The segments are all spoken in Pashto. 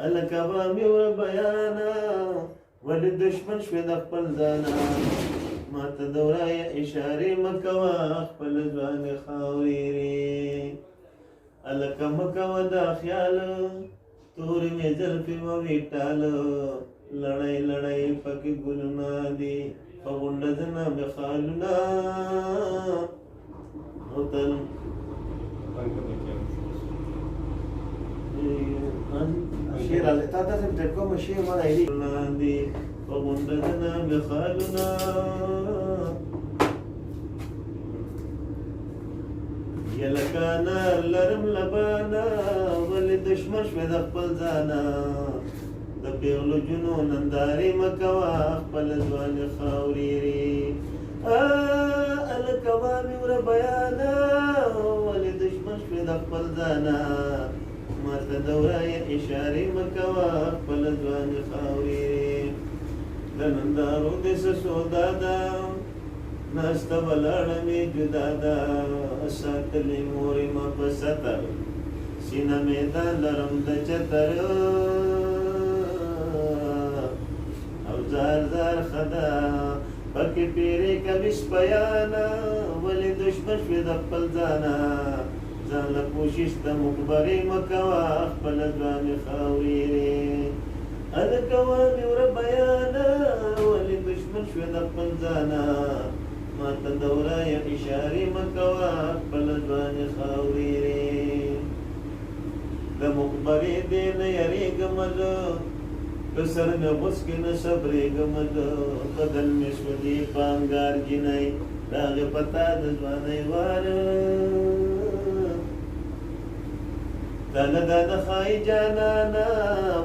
الکبا میور بیانا ولی دشمن شوی د خپل ځانا ما ته دورای اشارې مکوا خپل ځوان خاورې الکه مکوا دا خیال تورې مې زلفې وویټال لړۍ لړۍ پکې ګلونه دي په غونډه زنه مې خالونه وطن شیر از تا دست تکم شیر من ایلی دی وغندنا بخالنا یلکانا لرم لبانا ولی دشمن شوی د خپل ځانا د پیغلو جنو نندارې مکوا خپل ځوان خاورې الکوا مې ور بیانا ولی دشمن شوی د خپل ځانا ما ته دورای اشارې مکوا خپل ځوان خاورې د نندارو د سودا ده ناسته ولاړه مې جدا ده ساتلې مورې ما په ستر سینه مې دا لرم د چتر او زار زار خدا پکې پیرې کبي سپیانا ولې دشمن شوی د خپل ځانا ځان له کوشش ته مقبرې مکوا خپل ځوان خاورې الکوا مې ور بیانا ولې دشمن شوی د خپل ځانا ما ته دورای اشارې مکوا خپل ځوان خاورې د مقبرې دې نه یریږم زه د سر مې غوڅ کې نه صبرېږم زه بدن مې سودي پانګار جنۍ راغې پتا د ځوانۍ واره دانا دانا خواهی جانانا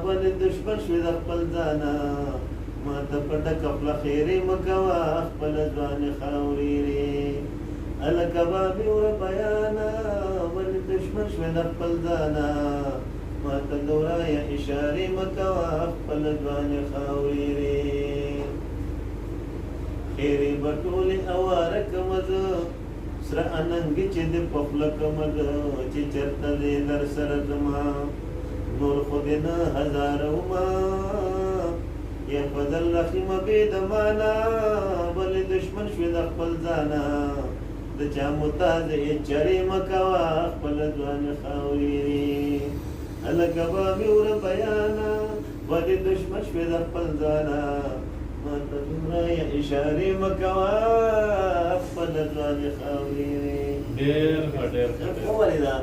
ولی دشمن شوی د خپل ځانا ما ته پټه کپله خیرې مکوا خپل ځوان خاورې الکبا مې ور بیانا ولی دشمن شوی د خپل ځانا ما ته دورای اشارې مکوا خپل ځوان خاورې خیرې به ټولې اواره کړم زه سره اننګي چې د پخله کمد چې چرته دې در سره زما نور خو دې نه هزاروما یا فضل رحیمه بې د مانا بلې دشمن شوی د خپل ځانا د چا محتاج یې چرې مه کوه خپل ځوان خاورې هلکه به مې ور بیانا ولې دشمن شوی د خپل ځانا ما ته دومره اشارې مه کوه خپل ځوان خاورې ډېر ښه ډېر ښه ولې دا